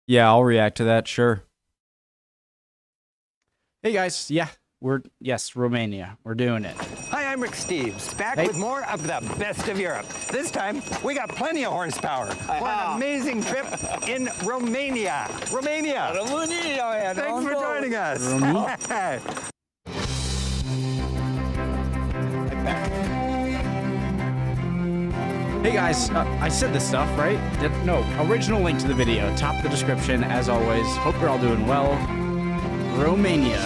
Yeah, I'll react to that, sure. Hey guys, yeah, Romania. We're doing it. Hi, I'm Rick Steves, back Hey. with more of the best of Europe. This time, we got plenty of horsepower for an amazing trip in Romania. Romania! Thanks for joining us. Hey guys, I said this stuff, right? No, original link to the video, top of the description, as always. Hope you're all doing well. Romania.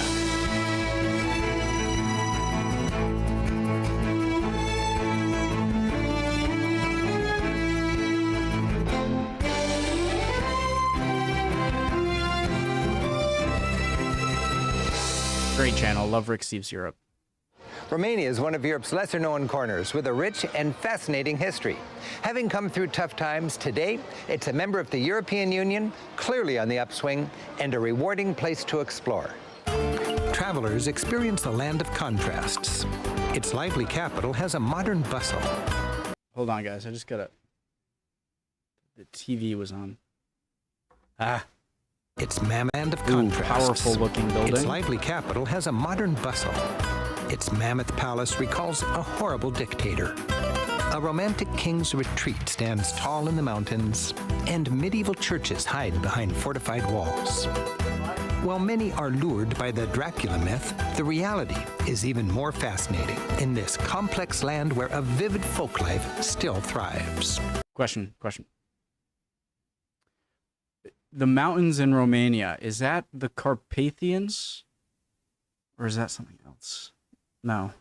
Great channel, love Rick Steves Europe. Romania is one of Europe's lesser-known corners with a rich and fascinating history. Having come through tough times, today it's a member of the European Union, clearly on the upswing, and a rewarding place to explore. Travelers experience a land of contrasts. Its lively capital has a modern bustle. Hold on, guys. I just gotta... The TV was on. Ah. Its mammoth of Ooh, contrasts. powerful-looking building. Its lively capital has a modern bustle. Its mammoth palace recalls a horrible dictator. A romantic king's retreat stands tall in the mountains, and medieval churches hide behind fortified walls. While many are lured by the Dracula myth, the reality is even more fascinating in this complex land where a vivid folklife still thrives. Question. The mountains in Romania, is that the Carpathians? Or is that something else? No.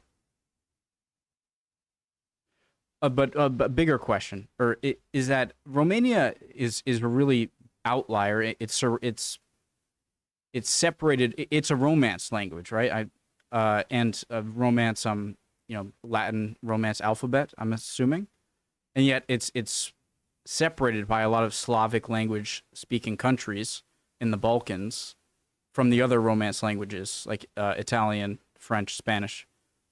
But a bigger question, is that Romania is a really outlier. It's separated. It's a Romance language, right? And a Romance, Latin Romance alphabet, I'm assuming, and yet it's separated by a lot of Slavic language speaking countries in the Balkans from the other Romance languages like Italian, French, Spanish,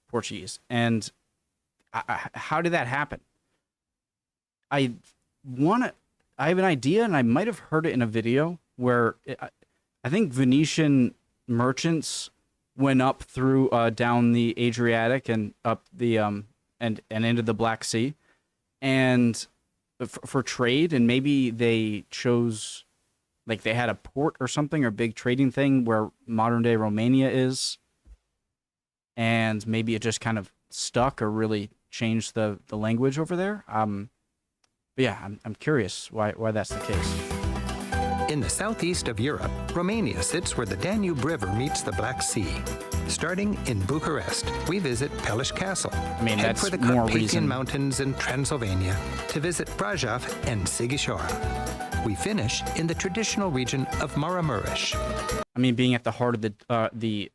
Portuguese. And how did that happen? I have an idea, and I might have heard it in a video where I think Venetian merchants went up through down the Adriatic and up the and into the Black Sea, and for trade, and maybe they chose, like, they had a port or something, or big trading thing where modern day Romania is, and maybe it just kind of stuck or really changed the language over there. But yeah, I'm curious why that's the case. In the southeast of Europe, Romania sits where the Danube River meets the Black Sea. Starting in Bucharest, we visit Pelish Castle. I mean, head that's for the more Carpathian reason. Mountains in Transylvania to visit Brajov and Sighișoara. We finish in the traditional region of Maramureș. I mean, being at the heart of the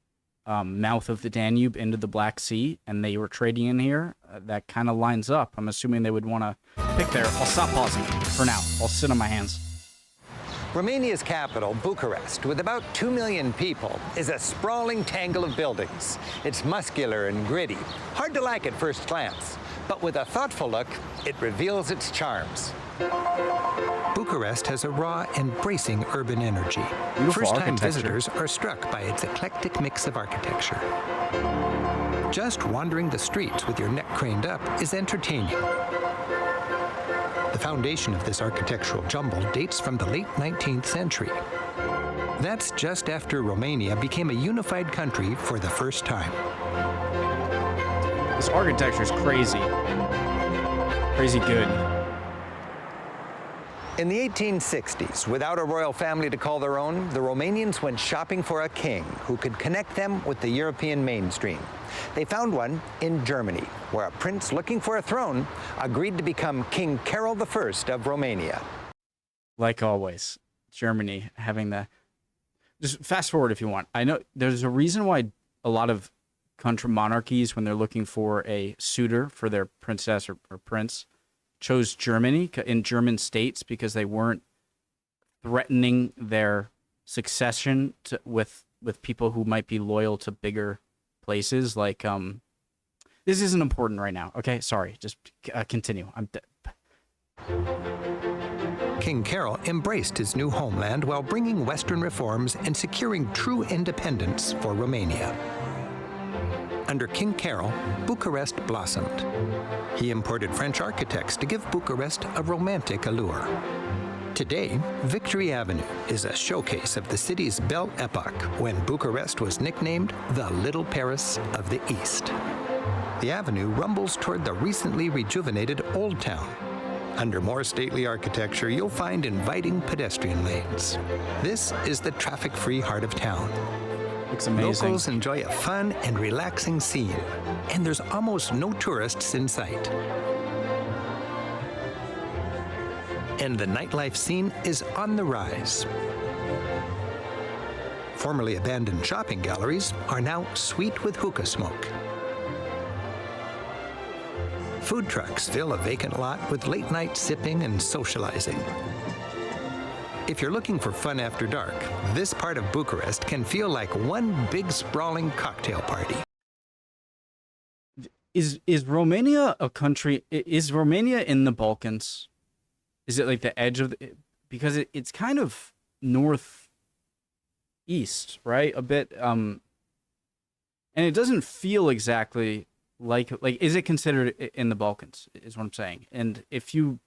mouth of the Danube into the Black Sea, and they were trading in here, that kind of lines up. I'm assuming they would want to pick there. I'll stop pausing for now. I'll sit on my hands. Romania's capital, Bucharest, with about 2 million people, is a sprawling tangle of buildings. It's muscular and gritty, hard to like at first glance, but with a thoughtful look, it reveals its charms. Bucharest has a raw and bracing urban energy. Beautiful First-time architecture. visitors are struck by its eclectic mix of architecture. Just wandering the streets with your neck craned up is entertaining. The foundation of this architectural jumble dates from the late 19th century. That's just after Romania became a unified country for the first time. This architecture is crazy. Crazy good. In the 1860s, without a royal family to call their own, the Romanians went shopping for a king who could connect them with the European mainstream. They found one in Germany, where a prince looking for a throne agreed to become King Carol I of Romania. Like always, Germany having the... Just fast forward if you want. I know there's a reason why a lot of country monarchies, when they're looking for a suitor for their princess or prince, chose Germany in German states, because they weren't threatening their succession with people who might be loyal to bigger places. Like, this isn't important right now. Okay, sorry. Just continue. King Carol embraced his new homeland while bringing Western reforms and securing true independence for Romania. Under King Carol, Bucharest blossomed. He imported French architects to give Bucharest a romantic allure. Today, Victory Avenue is a showcase of the city's belle epoque when Bucharest was nicknamed the Little Paris of the East. The avenue rumbles toward the recently rejuvenated Old Town. Under more stately architecture, you'll find inviting pedestrian lanes. This is the traffic-free heart of town. Looks amazing. Locals enjoy a fun and relaxing scene, and there's almost no tourists in sight. And the nightlife scene is on the rise. Formerly abandoned shopping galleries are now sweet with hookah smoke. Food trucks fill a vacant lot with late-night sipping and socializing. If you're looking for fun after dark, this part of Bucharest can feel like one big sprawling cocktail party. Is Romania a country? Is Romania in the Balkans? Is it like the edge of the, because it's kind of northeast, right? A bit, and it doesn't feel exactly like is it considered in the Balkans? Is what I'm saying. And if you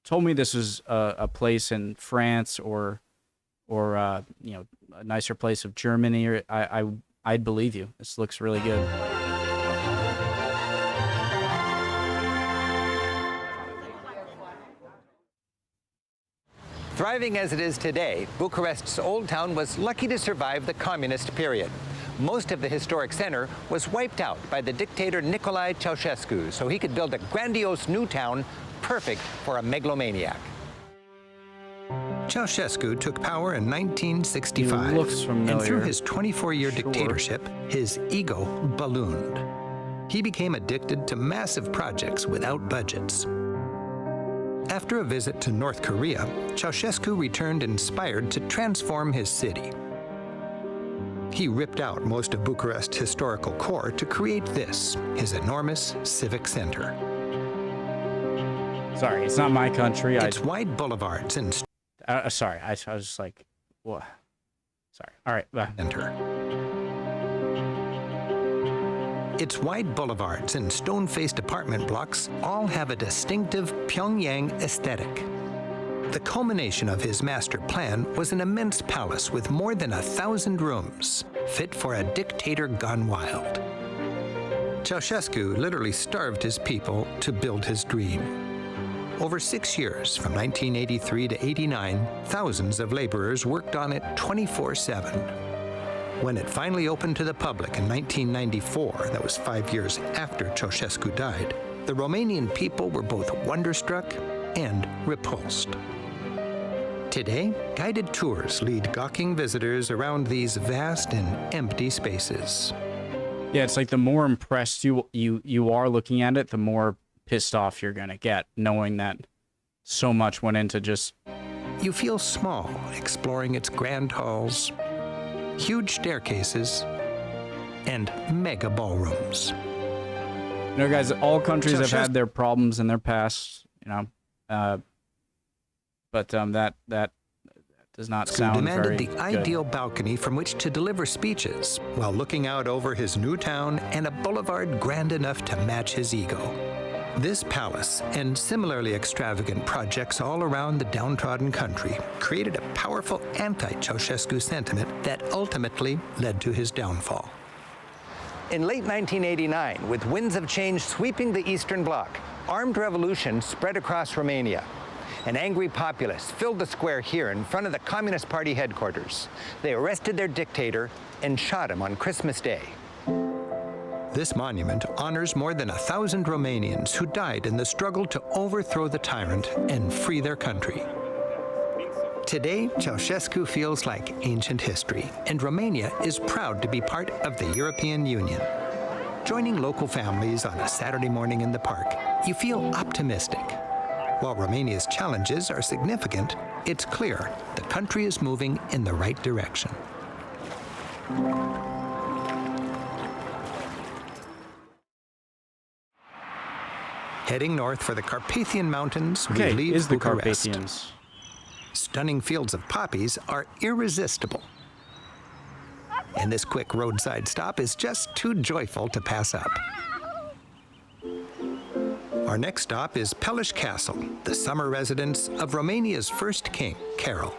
told me this was a place in France or you know, a nicer place of Germany, or I'd believe you. This looks really good. Thriving as it is today, Bucharest's Old Town was lucky to survive the communist period. Most of the historic center was wiped out by the dictator Nicolae Ceausescu, so he could build a grandiose new town perfect for a megalomaniac. Ceausescu took power in 1965, He looks familiar. and through his 24-year Sure. dictatorship, his ego ballooned. He became addicted to massive projects without budgets. After a visit to North Korea, Ceausescu returned inspired to transform his city. He ripped out most of Bucharest's historical core to create this, his enormous civic center. Sorry, it's not my country. Its wide boulevards and Sorry, I was just like, what? Sorry. All right. center. Its wide boulevards and stone-faced apartment blocks all have a distinctive Pyongyang aesthetic. The culmination of his master plan was an immense palace with more than 1,000 rooms, fit for a dictator gone wild. Ceausescu literally starved his people to build his dream. Over 6 years, from 1983 to '89, thousands of laborers worked on it 24/7. When it finally opened to the public in 1994, that was 5 years after Ceausescu died, the Romanian people were both wonderstruck and repulsed. Today, guided tours lead gawking visitors around these vast and empty spaces. Yeah, it's like the more impressed you are looking at it, the more pissed off you're gonna get, knowing that so much went into just. You feel small exploring its grand halls, huge staircases, and mega ballrooms. You know, guys, all countries have had their problems in their past, you know, but that does not sound demanded very the good. ideal balcony from which to deliver speeches while looking out over his new town and a boulevard grand enough to match his ego. This palace and similarly extravagant projects all around the downtrodden country created a powerful anti-Ceausescu sentiment that ultimately led to his downfall. In late 1989, with winds of change sweeping the Eastern Bloc, armed revolution spread across Romania. An angry populace filled the square here in front of the Communist Party headquarters. They arrested their dictator and shot him on Christmas Day. This monument honors more than 1,000 Romanians who died in the struggle to overthrow the tyrant and free their country. Today, Ceausescu feels like ancient history, and Romania is proud to be part of the European Union. Joining local families on a Saturday morning in the park, you feel optimistic. While Romania's challenges are significant, it's clear the country is moving in the right direction. Heading north for the Carpathian Mountains, we Okay, leave is the Bucharest. Carpathians. stunning fields of poppies are irresistible. And this quick roadside stop is just too joyful to pass up. Our next stop is Pelish Castle, the summer residence of Romania's first king, Carol.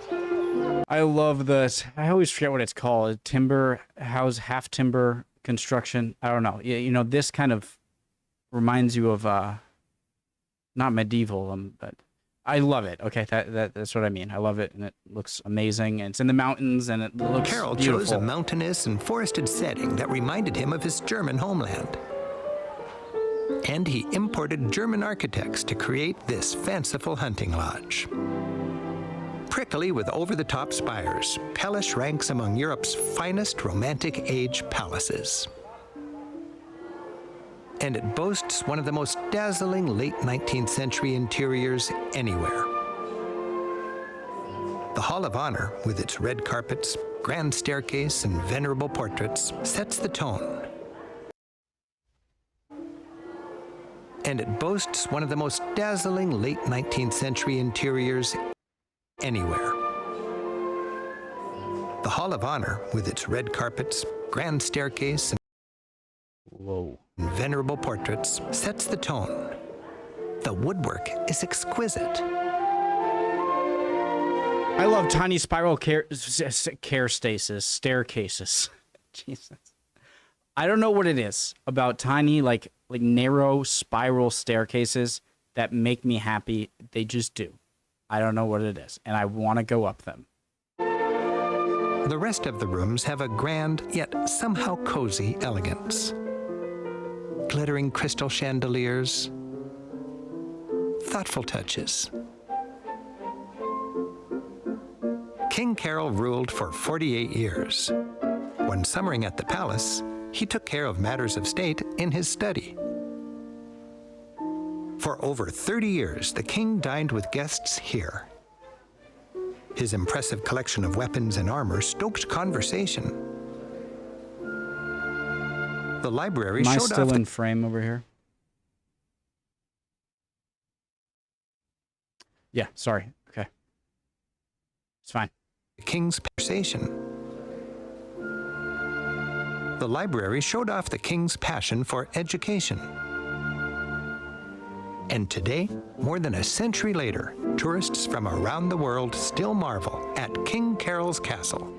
I love this. I always forget what it's called. Timber house, half timber construction. I don't know. You know, this kind of reminds you of not medieval, but I love it. Okay, that's what I mean. I love it, and it looks amazing. And it's in the mountains, and it looks Carol beautiful. chose a mountainous and forested setting that reminded him of his German homeland. And he imported German architects to create this fanciful hunting lodge. Prickly with over-the-top spires, Pelish ranks among Europe's finest Romantic age palaces. And it boasts one of the most dazzling late 19th century interiors anywhere. The Hall of Honor, with its red carpets, grand staircase, and venerable portraits, sets the tone. And it boasts one of the most dazzling late 19th century interiors anywhere. The Hall of Honor, with its red carpets, grand staircase, and venerable portraits, sets the tone. The woodwork is exquisite. I love tiny spiral staircases. Jesus. I don't know what it is about tiny, like narrow spiral staircases that make me happy. They just do. I don't know what it is, and I want to go up them. The rest of the rooms have a grand, yet somehow cozy elegance. Glittering crystal chandeliers, thoughtful touches. King Carol ruled for 48 years. When summering at the palace, he took care of matters of state in his study. For over 30 years, the king dined with guests here. His impressive collection of weapons and armor stoked conversation. The library Am I showed still off in frame over here? Yeah, sorry. Okay. It's fine. the king's conversation. The library showed off the king's passion for education. And today, more than a century later, tourists from around the world still marvel at King Carol's Castle.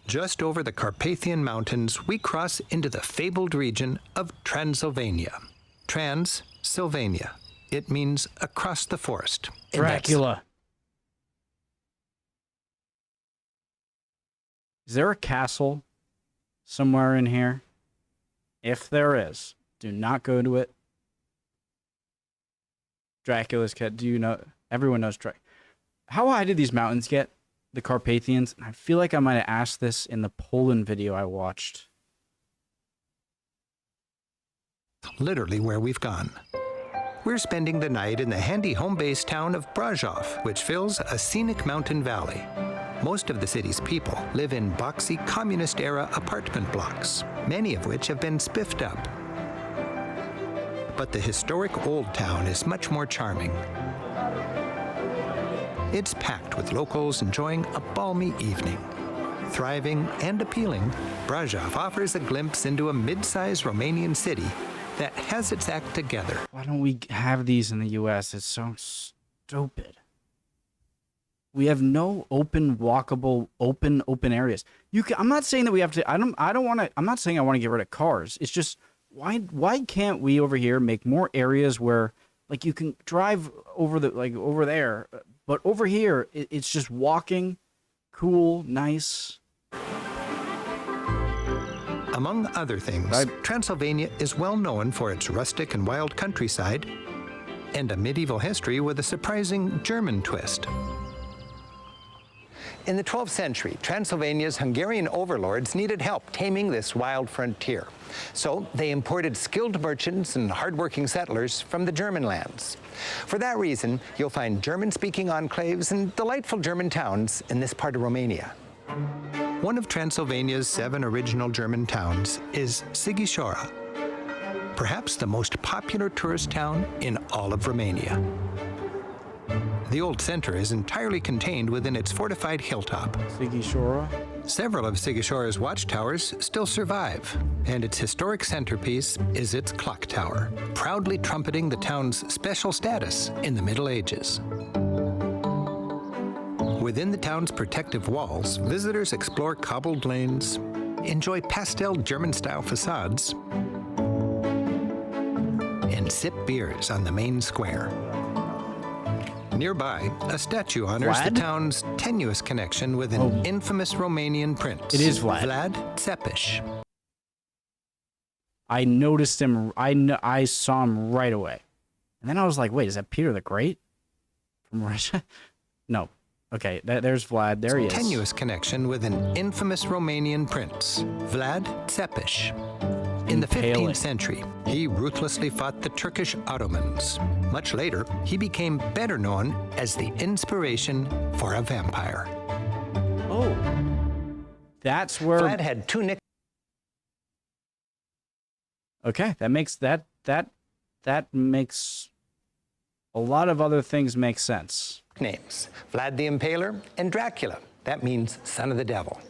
Just over the Carpathian Mountains, we cross into the fabled region of Transylvania. Trans-Sylvania. It means across the forest. And Dracula. Is there a castle somewhere in here? If there is, do not go to it. Dracula's cat. Do you know? Everyone knows Dracula. How high did these mountains get? The Carpathians? I feel like I might have asked this in the Poland video I watched. literally where we've gone. We're spending the night in the handy home-based town of Brașov, which fills a scenic mountain valley. Most of the city's people live in boxy communist-era apartment blocks, many of which have been spiffed up. But the historic old town is much more charming. It's packed with locals enjoying a balmy evening. Thriving and appealing, Brașov offers a glimpse into a mid-sized Romanian city that has its act together. Why don't we have these in the U.S.? It's so stupid. We have no open, walkable, open areas. I'm not saying that we have to. I'm not saying I want to get rid of cars. It's just why can't we over here make more areas where like you can drive over over there, but over here it's just walking, cool, nice. Among other things, Transylvania is well known for its rustic and wild countryside and a medieval history with a surprising German twist. In the 12th century, Transylvania's Hungarian overlords needed help taming this wild frontier. So they imported skilled merchants and hardworking settlers from the German lands. For that reason, you'll find German-speaking enclaves and delightful German towns in this part of Romania. One of Transylvania's 7 original German towns is Sighișoara, perhaps the most popular tourist town in all of Romania. The old center is entirely contained within its fortified hilltop. Sigishora. Several of Sigishora's watchtowers still survive, and its historic centerpiece is its clock tower, proudly trumpeting the town's special status in the Middle Ages. Within the town's protective walls, visitors explore cobbled lanes, enjoy pastel German-style facades, and sip beers on the main square. Nearby, a statue honors Vlad? the town's tenuous connection with an infamous Romanian prince. It is Vlad. Vlad Tepes. I noticed him. I saw him right away, and then I was like, "Wait, is that Peter the Great from Russia?" No. Okay, there's Vlad. There he is. Tenuous connection with an infamous Romanian prince, Vlad Tepes. In the 15th century, he ruthlessly fought the Turkish Ottomans. Much later, he became better known as the inspiration for a vampire. Oh, that's where. Vlad had two nicknames. Okay, that makes that makes a lot of other things make sense. Vlad the Impaler and Dracula. That means son of the devil.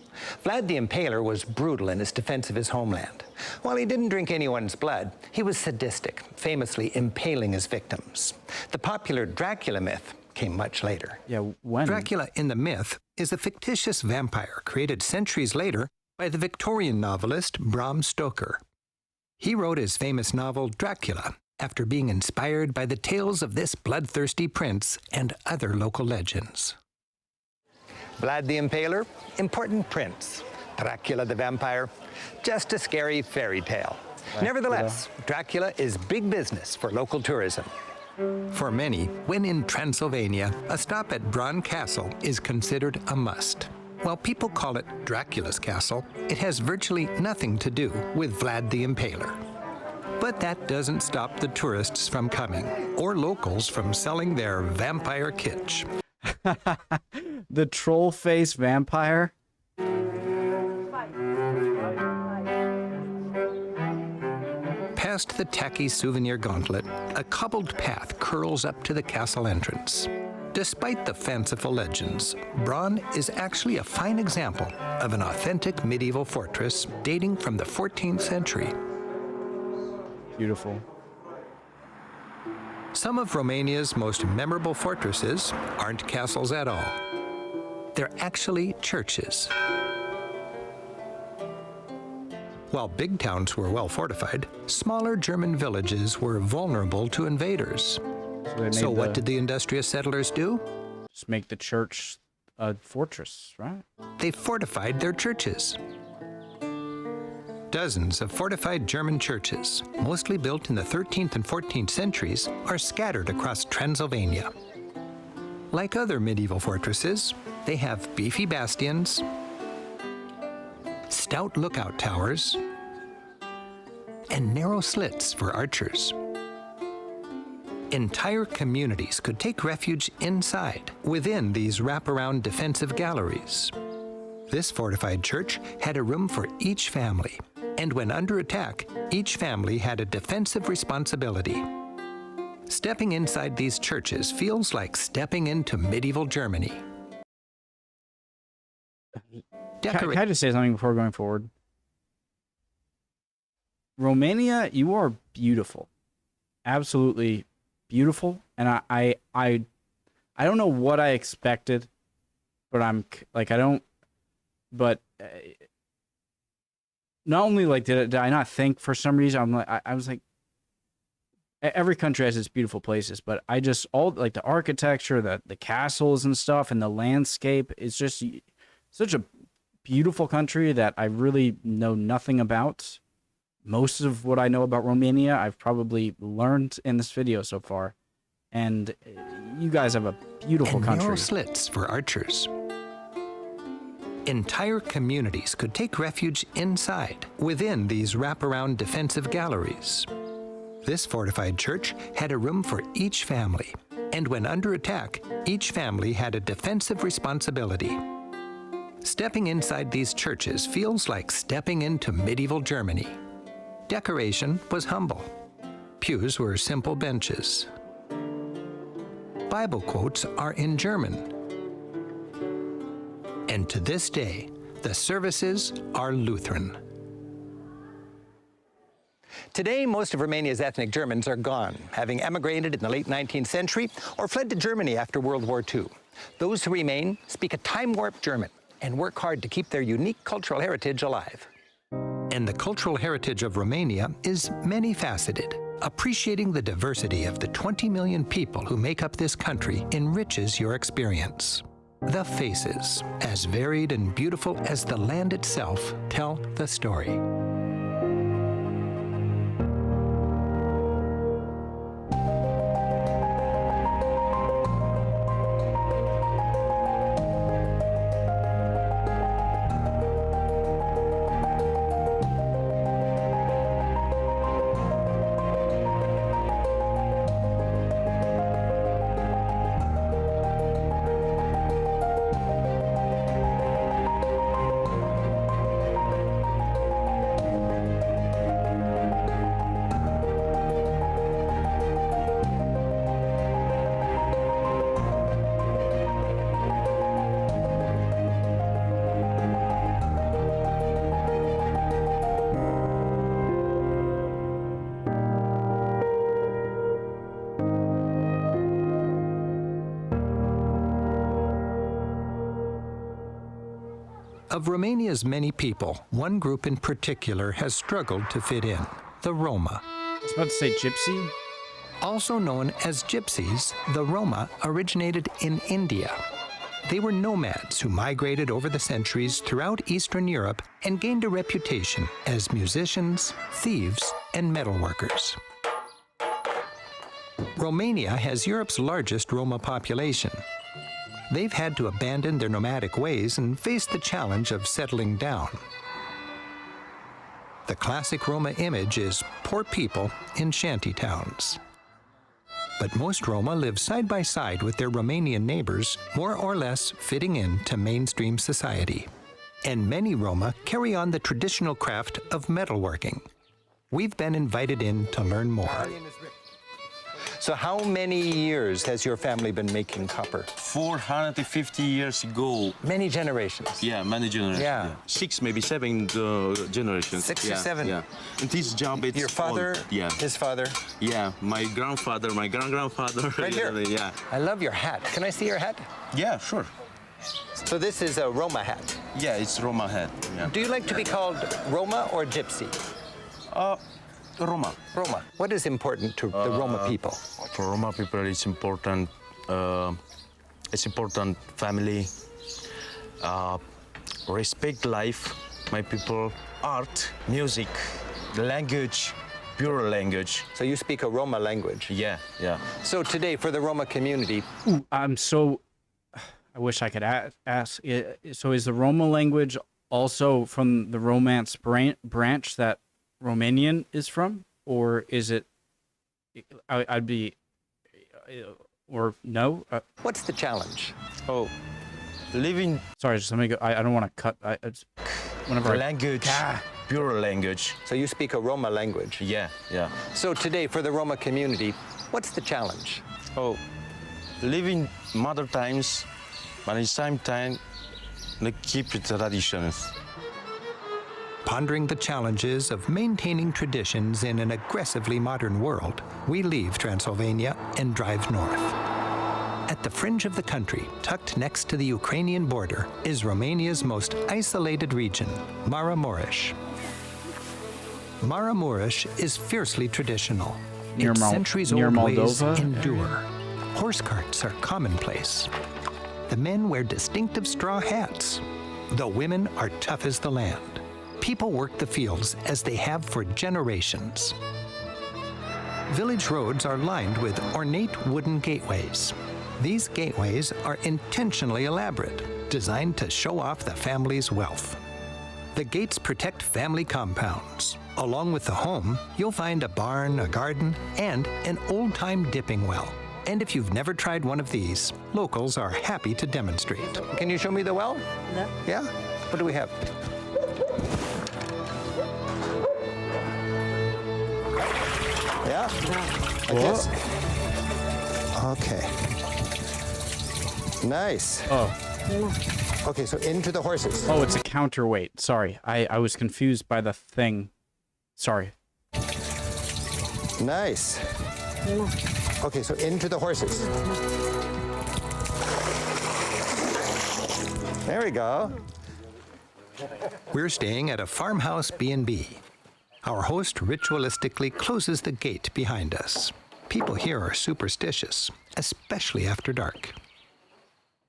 Vlad the Impaler was brutal in his defense of his homeland. While he didn't drink anyone's blood, he was sadistic, famously impaling his victims. The popular Dracula myth came much later. Yeah, when? Dracula in the myth is a fictitious vampire created centuries later by the Victorian novelist Bram Stoker. He wrote his famous novel Dracula after being inspired by the tales of this bloodthirsty prince and other local legends. Vlad the Impaler, important prince. Dracula the vampire, just a scary fairy tale. Nevertheless, Dracula is big business for local tourism. For many, when in Transylvania, a stop at Bran Castle is considered a must. While people call it Dracula's castle, it has virtually nothing to do with Vlad the Impaler. But that doesn't stop the tourists from coming, or locals from selling their vampire kitsch. The troll face vampire. Past the tacky souvenir gauntlet, a cobbled path curls up to the castle entrance. Despite the fanciful legends, Bran is actually a fine example of an authentic medieval fortress dating from the 14th century. Beautiful. Some of Romania's most memorable fortresses aren't castles at all. They're actually churches. While big towns were well fortified, smaller German villages were vulnerable to invaders. So what did the industrious settlers do? Just make the church a fortress, right? They fortified their churches. Dozens of fortified German churches, mostly built in the 13th and 14th centuries, are scattered across Transylvania. Like other medieval fortresses, they have beefy bastions, stout lookout towers, and narrow slits for archers. Entire communities could take refuge inside, within these wraparound defensive galleries. This fortified church had a room for each family, and when under attack, each family had a defensive responsibility. Stepping inside these churches feels like stepping into medieval Germany. Can I just say something before going forward? Romania, you are beautiful. Absolutely beautiful. And I don't know what I expected, but I'm like, but not only like did I not think for some reason, I'm like, I was like, every country has its beautiful places, but I just, all like the architecture, the castles and stuff, and the landscape is just such a beautiful country that I really know nothing about. Most of what I know about Romania, I've probably learned in this video so far. And you guys have a beautiful country. Narrow slits for archers. Entire communities could take refuge inside, within these wraparound defensive galleries. This fortified church had a room for each family, and when under attack, each family had a defensive responsibility. Stepping inside these churches feels like stepping into medieval Germany. Decoration was humble. Pews were simple benches. Bible quotes are in German. And to this day, the services are Lutheran. Today, most of Romania's ethnic Germans are gone, having emigrated in the late 19th century or fled to Germany after World War II. Those who remain speak a time-warped German and work hard to keep their unique cultural heritage alive. And the cultural heritage of Romania is many-faceted. Appreciating the diversity of the 20 million people who make up this country enriches your experience. The faces, as varied and beautiful as the land itself, tell the story. Of Romania's many people, one group in particular has struggled to fit in, the Roma. I was about to say gypsy. Also known as gypsies, the Roma originated in India. They were nomads who migrated over the centuries throughout Eastern Europe and gained a reputation as musicians, thieves, and metalworkers. Romania has Europe's largest Roma population. They've had to abandon their nomadic ways and face the challenge of settling down. The classic Roma image is poor people in shanty towns. But most Roma live side by side with their Romanian neighbors, more or less fitting into mainstream society. And many Roma carry on the traditional craft of metalworking. We've been invited in to learn more. So how many years has your family been making copper? 450 years ago. Many generations. Yeah, many generations. Yeah. 6, maybe 7 generations. 6 or yeah, 7? Yeah. And this job, it's Your father, old. Yeah. his father. Yeah, my grandfather, my grand-grandfather. Right here. Yeah. I love your hat. Can I see your hat? Yeah, sure. So this is a Roma hat. Yeah, it's Roma hat. Yeah. Do you like to be called Roma or Gypsy? Roma. Roma. What is important to the Roma people? For Roma people, it's important family, respect life, my people, art, music, language, pure language. So you speak a Roma language. Yeah, yeah. So today, for the Roma community, Ooh, I wish I could ask. So is the Roma language also from the Romance branch that Romanian is from, or is it? I'd be, or no. what's the challenge? Oh, living Sorry, just let me go. I don't want to cut. Whenever language, pure language. So you speak a Roma language. Yeah, yeah. So today, for the Roma community, what's the challenge? Oh, living mother times, but at the same time, keep traditions. Pondering the challenges of maintaining traditions in an aggressively modern world, we leave Transylvania and drive north. At the fringe of the country, tucked next to the Ukrainian border, is Romania's most isolated region, Maramureș. Maramureș is fiercely traditional. Its centuries-old ways endure. Horse carts are commonplace. The men wear distinctive straw hats. The women are tough as the land. People work the fields as they have for generations. Village roads are lined with ornate wooden gateways. These gateways are intentionally elaborate, designed to show off the family's wealth. The gates protect family compounds. Along with the home, you'll find a barn, a garden, and an old-time dipping well. And if you've never tried one of these, locals are happy to demonstrate. Can you show me the well? No. Yeah? What do we have? Yeah? Like this? Okay. Nice. Oh. Okay, so into the horses. Oh, it's a counterweight. Sorry. I was confused by the thing. Sorry. Nice. Okay, so into the horses. There we go. We're staying at a farmhouse B&B. Our host ritualistically closes the gate behind us. People here are superstitious, especially after dark.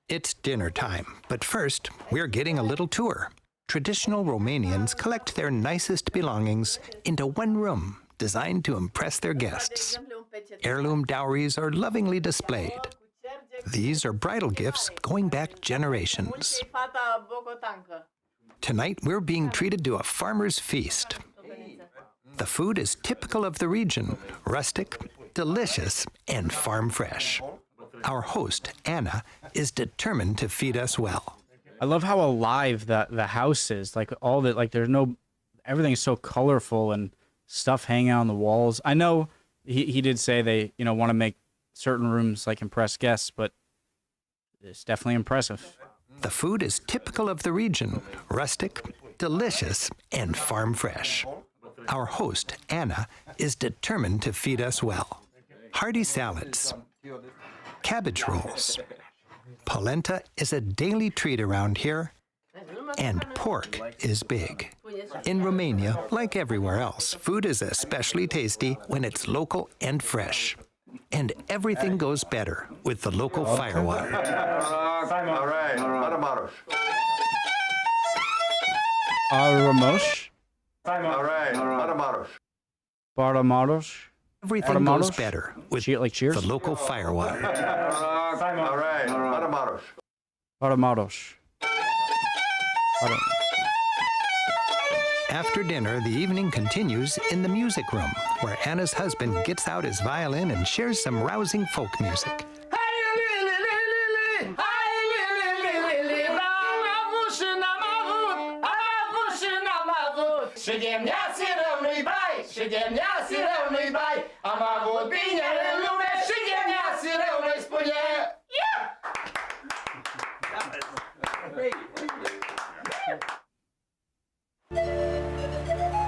It's dinner time, but first, we're getting a little tour. Traditional Romanians collect their nicest belongings into one room designed to impress their guests. Heirloom dowries are lovingly displayed. These are bridal gifts going back generations. Tonight, we're being treated to a farmer's feast. The food is typical of the region, rustic, delicious, and farm fresh. Our host, Anna, is determined to feed us well. I love how alive the house is. Like all the everything is so colorful and stuff hanging on the walls. I know he did say they want to make certain rooms like impress guests, but it's definitely impressive. The food is typical of the region, rustic, delicious, and farm fresh. Our host, Anna, is determined to feed us well. Hearty salads, cabbage rolls. Polenta is a daily treat around here, and pork is big. In Romania, like everywhere else, food is especially tasty when it's local and fresh. And everything goes better with the local firewater. All right. Aramosh? All right. Baramaros? Everything goes better with Like cheers? the local firewater. All right. Baramaros. After dinner, the evening continues in the music room, where Anna's husband gets out his violin and shares some rousing folk music.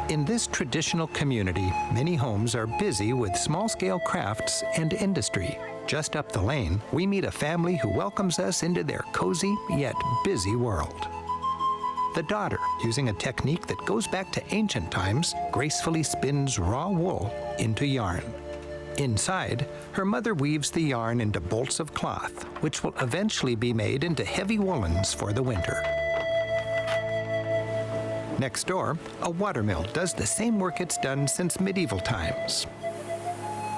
In this traditional community, many homes are busy with small-scale crafts and industry. Just up the lane, we meet a family who welcomes us into their cozy yet busy world. The daughter, using a technique that goes back to ancient times, gracefully spins raw wool into yarn. Inside, her mother weaves the yarn into bolts of cloth, which will eventually be made into heavy woolens for the winter. Next door, a watermill does the same work it's done since medieval times.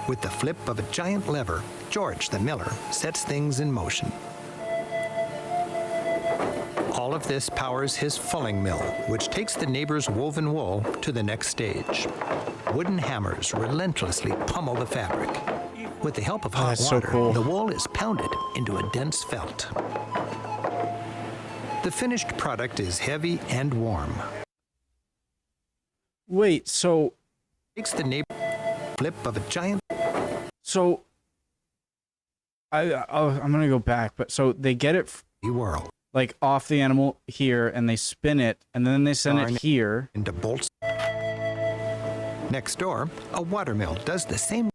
With the flip of a giant lever, George, the miller, sets things in motion. All of this powers his fulling mill, which takes the neighbor's woven wool to the next stage. Wooden hammers relentlessly pummel the fabric. With the help of hot that's so water, cool. the wool is pounded into a dense felt. The finished product is heavy and warm. Wait, so Takes the neighbor flip of a giant. So I'm gonna go back, but so they get it Whirl like off the animal here, and they spin it, and then they send Darn. it here. into bolts. Next door, a watermill does the same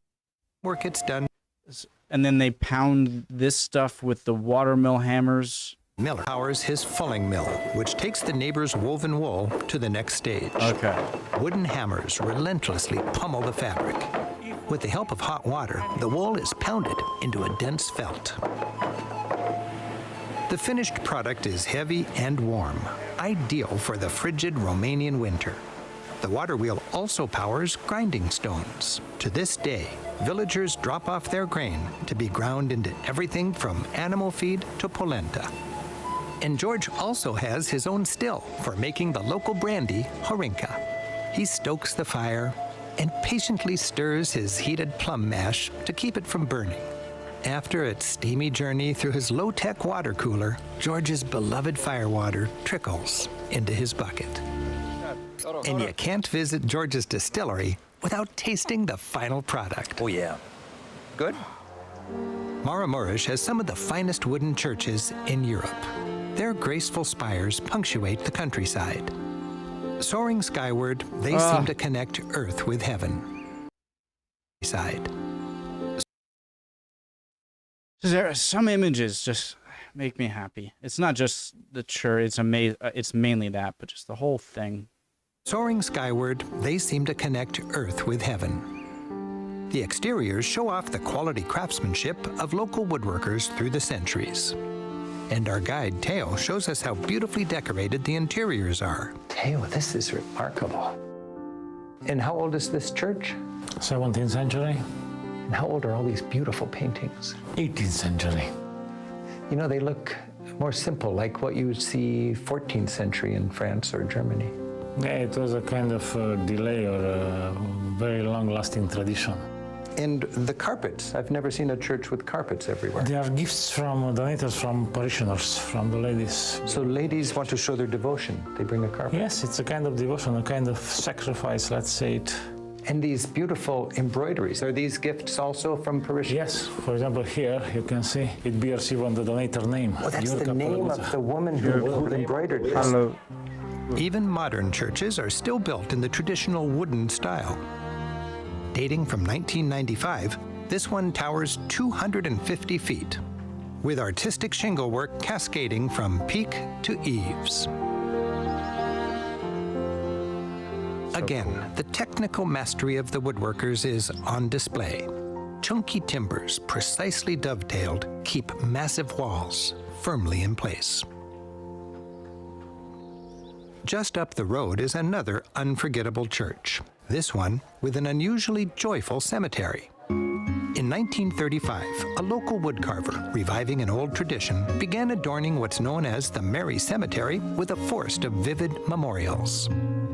work it's done. And then they pound this stuff with the watermill hammers. Miller powers his fulling mill, which takes the neighbor's woven wool to the next stage. Okay. Wooden hammers relentlessly pummel the fabric. With the help of hot water, the wool is pounded into a dense felt. The finished product is heavy and warm, ideal for the frigid Romanian winter. The water wheel also powers grinding stones. To this day, villagers drop off their grain to be ground into everything from animal feed to polenta. And George also has his own still for making the local brandy, Horinka. He stokes the fire and patiently stirs his heated plum mash to keep it from burning. After its steamy journey through his low-tech water cooler, George's beloved firewater trickles into his bucket. And you can't visit George's distillery without tasting the final product. Oh, yeah. Good? Maramuresh has some of the finest wooden churches in Europe. Their graceful spires punctuate the countryside. Soaring skyward, they seem to connect earth with heaven. Some images just make me happy. It's not just the church, it's mainly that, but just the whole thing. Soaring skyward, they seem to connect earth with heaven. The exteriors show off the quality craftsmanship of local woodworkers through the centuries. And our guide, Teo, shows us how beautifully decorated the interiors are. Teo, this is remarkable. And how old is this church? 17th century. And how old are all these beautiful paintings? 18th century. You know, they look more simple, like what you would see 14th century in France or Germany. Yeah, it was a kind of delay or a very long-lasting tradition. And the carpets. I've never seen a church with carpets everywhere. They are gifts from donators, from parishioners, from the ladies. So ladies want to show their devotion. They bring a carpet. Yes, it's a kind of devotion, a kind of sacrifice, let's say it. And these beautiful embroideries. Are these gifts also from parishioners? Yes, for example, here you can see it bears even the donator name. Oh, that's the name of the woman who embroidered this. Hello. Even modern churches are still built in the traditional wooden style. Dating from 1995, this one towers 250 feet, with artistic shingle work cascading from peak to eaves. Again, the technical mastery of the woodworkers is on display. Chunky timbers, precisely dovetailed, keep massive walls firmly in place. Just up the road is another unforgettable church, this one with an unusually joyful cemetery. In 1935, a local woodcarver, reviving an old tradition, began adorning what's known as the Mary Cemetery with a forest of vivid memorials.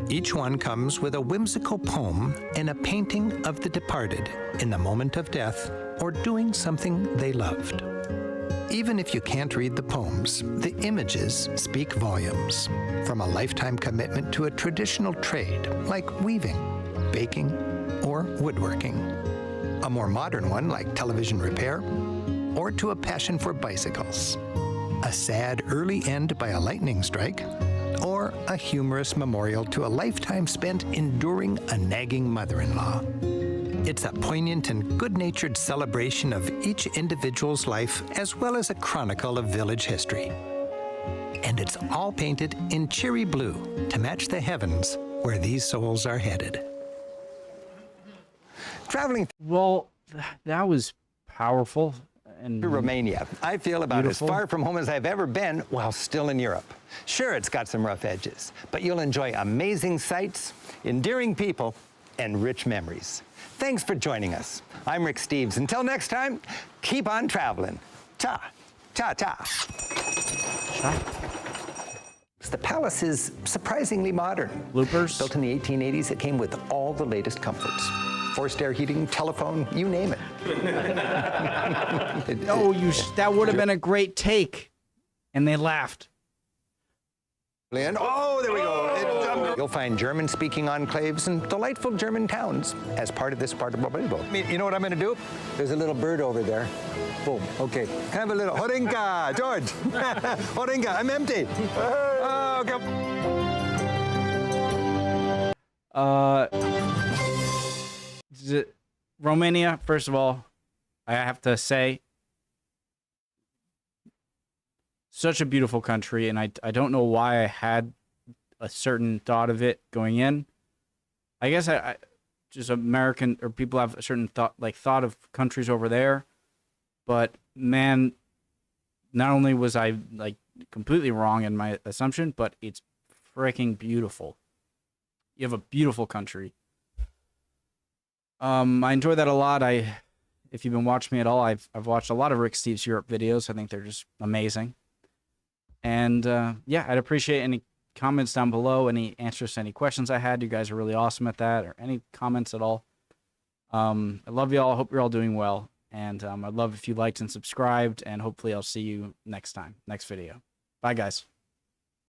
Each one comes with a whimsical poem and a painting of the departed in the moment of death or doing something they loved. Even if you can't read the poems, the images speak volumes. From a lifetime commitment to a traditional trade like weaving, baking, or woodworking. A more modern one like television repair, or to a passion for bicycles. A sad early end by a lightning strike, or a humorous memorial to a lifetime spent enduring a nagging mother-in-law. It's a poignant and good-natured celebration of each individual's life as well as a chronicle of village history. And it's all painted in cheery blue to match the heavens where these souls are headed. Traveling Well, that was powerful and to Romania, I feel about Beautiful. as far from home as I've ever been while still in Europe. Sure, it's got some rough edges, but you'll enjoy amazing sights, endearing people, and rich memories. Thanks for joining us. I'm Rick Steves. Until next time, keep on traveling. Ta, ta, ta. The palace is surprisingly modern. bloopers. Built in the 1880s, it came with all the latest comforts. Forced air heating, telephone, you name it. Oh, that would have been a great take. And they laughed. And oh, there we go. You'll find German-speaking enclaves and delightful German towns as part of this part of Bristol. You know what I'm going to do? There's a little bird over there. Boom. Okay. Can I have a little Horinka, George? Horinka, I'm empty. Oh, Romania, first of all, I have to say, such a beautiful country, and I don't know why I had a certain thought of it going in. I guess I just American or people have a certain thought of countries over there, but man, not only was I completely wrong in my assumption, but it's freaking beautiful. You have a beautiful country. I enjoy that a lot. If you've been watching me at all, I've watched a lot of Rick Steves Europe videos. I think they're just amazing. And yeah, I'd appreciate any comments down below, any answers to any questions I had. You guys are really awesome at that, or any comments at all. I love you all. I hope you're all doing well. And I'd love if you liked and subscribed, and hopefully I'll see you next time, next video. Bye, guys.